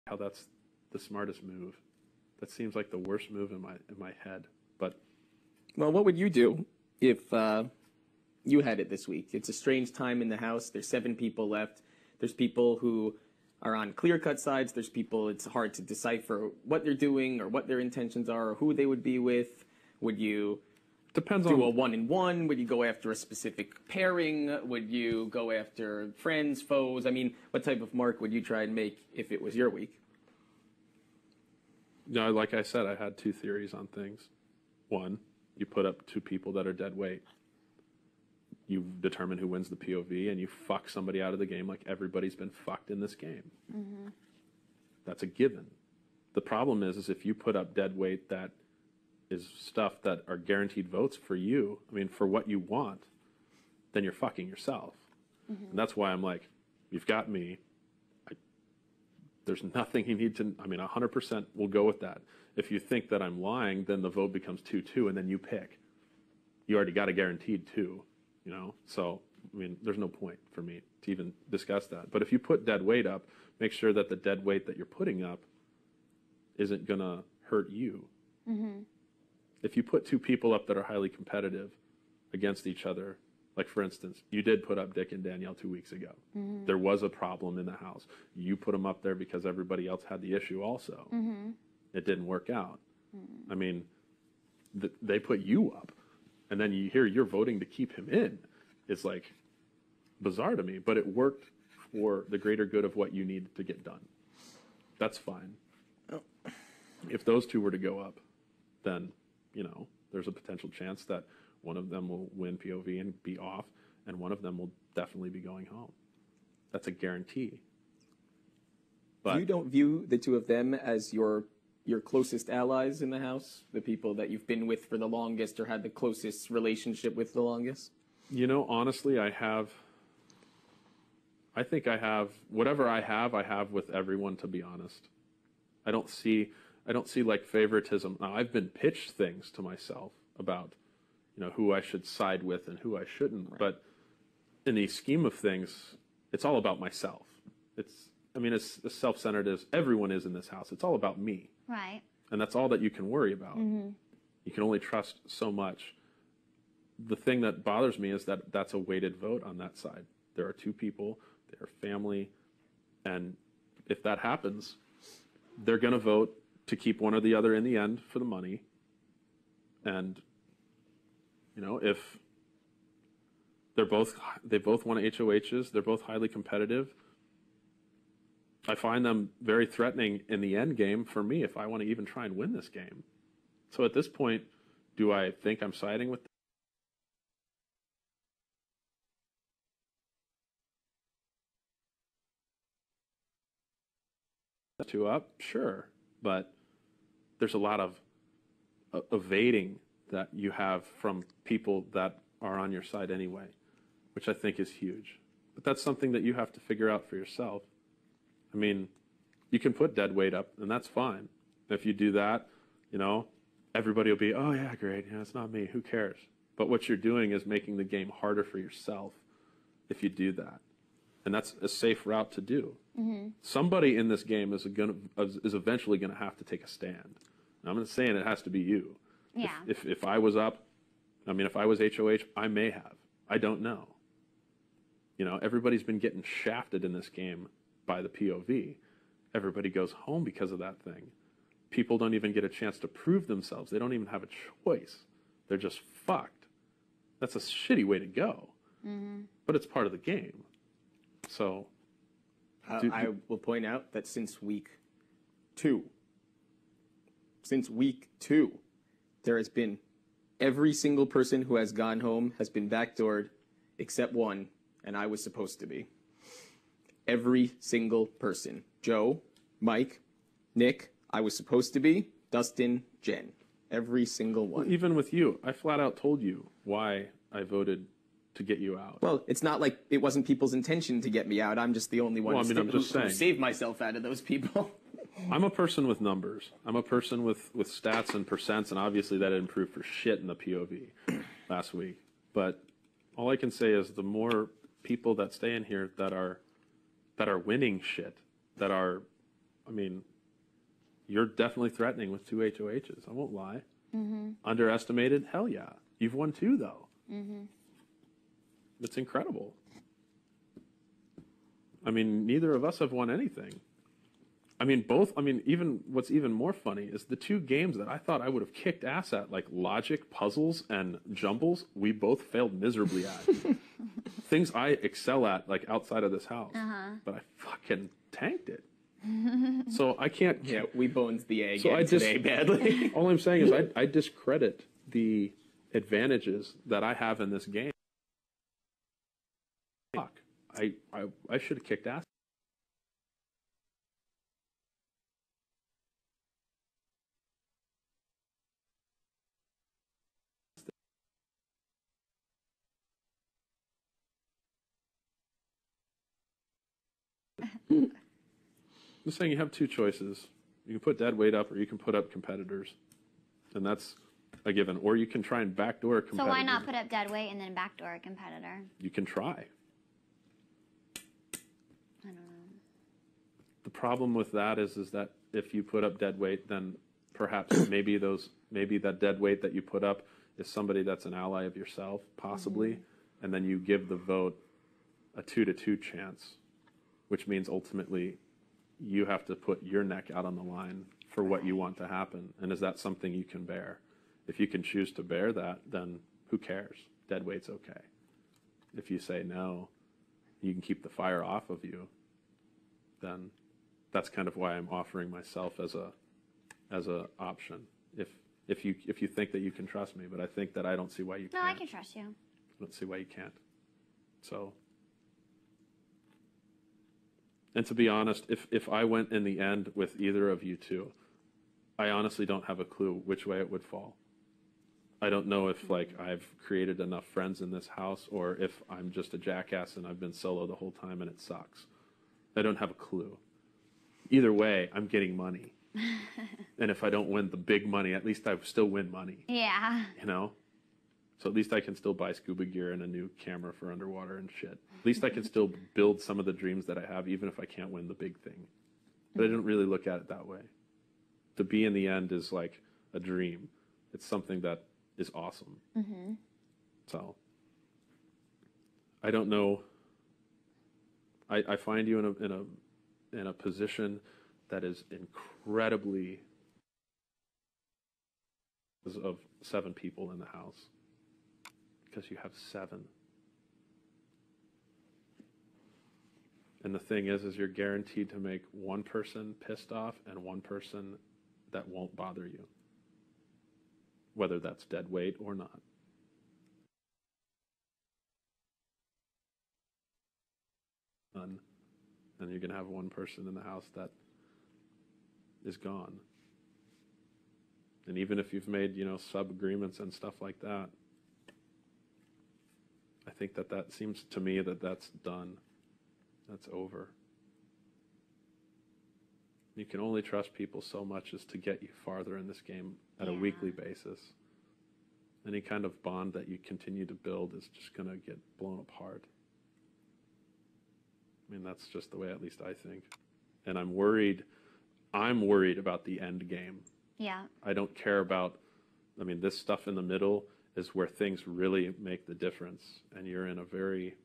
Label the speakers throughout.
Speaker 1: how that's the smartest move. That seems like the worst move in my head. But
Speaker 2: well, what would you do if you had it this week? It's a strange time in the house. There's 7 people left. There's people who are on clear-cut sides. There's people it's hard to decipher what they're doing or what their intentions are or who they would be with. Would you
Speaker 1: depends
Speaker 2: do
Speaker 1: on
Speaker 2: a one-in-one? Would you go after a specific pairing? Would you go after friends, foes? I mean, what type of mark would you try and make if it was your week?
Speaker 1: No, like I said, I had 2 theories on things. 1, you put up 2 people that are dead weight. You determine who wins the POV, and you fuck somebody out of the game like everybody's been fucked in this game. Mm-hmm. That's a given. The problem is if you put up dead weight that is stuff that are guaranteed votes for you, I mean, for what you want, then you're fucking yourself. Mm-hmm. And that's why I'm like, you've got me. There's nothing you need to, 100% will go with that. If you think that I'm lying, then the vote becomes 2-2, and then you pick. You already got a guaranteed 2, So, there's no point for me to even discuss that. But if you put dead weight up, make sure that the dead weight that you're putting up isn't going to hurt you. Mm-hmm. If you put 2 people up that are highly competitive against each other, like, for instance, you did put up Dick and Danielle 2 weeks ago. Mm-hmm. There was a problem in the house. You put them up there because everybody else had the issue also. Mm-hmm. It didn't work out. Mm-hmm. They put you up, and then you hear you're voting to keep him in. It's, like, bizarre to me, but it worked for the greater good of what you needed to get done. That's fine. Oh. If those 2 were to go up, then, there's a potential chance that one of them will win POV and be off, and one of them will definitely be going home. That's a guarantee. But
Speaker 2: you don't view the 2 of them as your closest allies in the house, the people that you've been with for the longest or had the closest relationship with the longest?
Speaker 1: Honestly, I think I have whatever I have with everyone, to be honest. I don't see like favoritism. Now, I've been pitched things to myself about who I should side with and who I shouldn't. Right. But in the scheme of things, it's all about myself. It's as self-centered as everyone is in this house. It's all about me.
Speaker 3: Right.
Speaker 1: And that's all that you can worry about. Mm-hmm. You can only trust so much. The thing that bothers me is that that's a weighted vote on that side. There are 2 people, they're family, and if that happens, they're going to vote to keep one or the other in the end for the money. And if they both want HOHs, they're both highly competitive. I find them very threatening in the end game for me if I want to even try and win this game. So at this point, do I think I'm siding with the 2 up? Sure. But there's a lot of evading that you have from people that are on your side anyway, which I think is huge. But that's something that you have to figure out for yourself. You can put dead weight up, and that's fine. If you do that, everybody will be, oh, yeah, great. Yeah, it's not me. Who cares? But what you're doing is making the game harder for yourself if you do that. And that's a safe route to do. Mm-hmm. Somebody in this game is eventually going to have to take a stand. And I'm not saying it has to be you.
Speaker 3: Yeah.
Speaker 1: If I was up, if I was HOH, I may have. I don't know. Everybody's been getting shafted in this game by the POV. Everybody goes home because of that thing. People don't even get a chance to prove themselves. They don't even have a choice. They're just fucked. That's a shitty way to go. Mm-hmm. But it's part of the game. So
Speaker 2: I will point out that since week 2, there has been every single person who has gone home has been backdoored except one, and I was supposed to be. Every single person. Joe, Mike, Nick, I was supposed to be. Dustin, Jen. Every single one.
Speaker 1: Well, even with you, I flat out told you why I voted to get you out.
Speaker 2: Well, it's not like it wasn't people's intention to get me out. I'm just the only one who saved myself out of those people.
Speaker 1: I'm a person with numbers. I'm a person with stats and percents, and obviously that didn't prove for shit in the POV last week. But all I can say is the more people that stay in here that are winning shit, that are I mean, you're definitely threatening with 2 HOHs. I won't lie. Underestimated? Hell yeah. You've won 2, though. It's incredible. I mean, neither of us have won anything. I mean, even what's even more funny is the 2 games that I thought I would have kicked ass at, like logic, puzzles, and jumbles, we both failed miserably at. Things I excel at, like outside of this house. But I fucking tanked it. So I can't.
Speaker 2: Yeah, we bones the egg
Speaker 1: So
Speaker 2: today badly.
Speaker 1: All I'm saying is I discredit the advantages that I have in this game. Fuck. I should have kicked ass. I'm saying you have 2 choices. You can put dead weight up, or you can put up competitors, and that's a given. Or you can try and backdoor a competitor.
Speaker 3: So why not put up dead weight and then backdoor a competitor?
Speaker 1: You can try.
Speaker 3: I don't know.
Speaker 1: The problem with that is that if you put up dead weight, then perhaps maybe that dead weight that you put up is somebody that's an ally of yourself, possibly, and then you give the vote a 2-2 chance, which means ultimately you have to put your neck out on the line for what you want to happen. And is that something you can bear? If you can choose to bear that, then who cares? Dead weight's okay. If you say no, you can keep the fire off of you, then that's kind of why I'm offering myself as a option. If you think that you can trust me, but I think that I don't see why you can't.
Speaker 3: No, I can trust you.
Speaker 1: I don't see why you can't. So, and to be honest, if I went in the end with either of you 2, I honestly don't have a clue which way it would fall. I don't know if I've created enough friends in this house, or if I'm just a jackass and I've been solo the whole time and it sucks. I don't have a clue. Either way, I'm getting money. And if I don't win the big money, at least I still win money.
Speaker 3: Yeah.
Speaker 1: You know? So at least I can still buy scuba gear and a new camera for underwater and shit. At least I can still build some of the dreams that I have, even if I can't win the big thing. But I don't really look at it that way. To be in the end is like a dream. It's something that is awesome. So I don't know. I find you in a position that is incredibly of 7 people in the house, because you have 7. And the thing is you're guaranteed to make one person pissed off and one person that won't bother you, whether that's dead weight or not. And you're going to have one person in the house that is gone. And even if you've made, sub-agreements and stuff like that, I think that seems to me that's done. That's over. You can only trust people so much as to get you farther in this game at a weekly basis. Any kind of bond that you continue to build is just going to get blown apart. I mean, that's just the way at least I think. And I'm worried about the end game.
Speaker 3: Yeah.
Speaker 1: I don't care about, this stuff in the middle is where things really make the difference. And you're in a very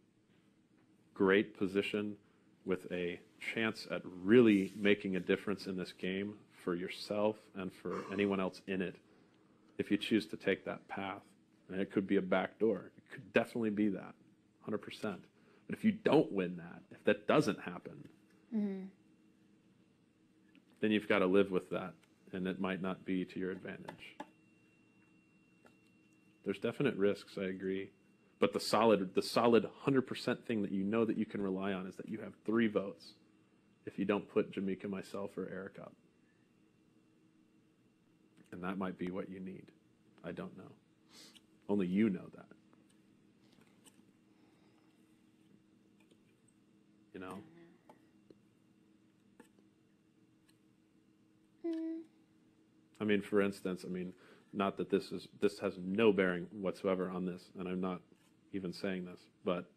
Speaker 1: great position with a chance at really making a difference in this game for yourself and for anyone else in it, if you choose to take that path. And it could be a backdoor. It could definitely be that, 100%. But if you don't win that, if that doesn't happen, then you've got to live with that, and it might not be to your advantage. There's definite risks, I agree. But the solid 100% thing that you know that you can rely on is that you have 3 votes if you don't put Jamaica, myself, or Eric up. And that might be what you need. I don't know. Only you know that. You know? For instance, not that this has no bearing whatsoever on this, and I'm not even saying this, but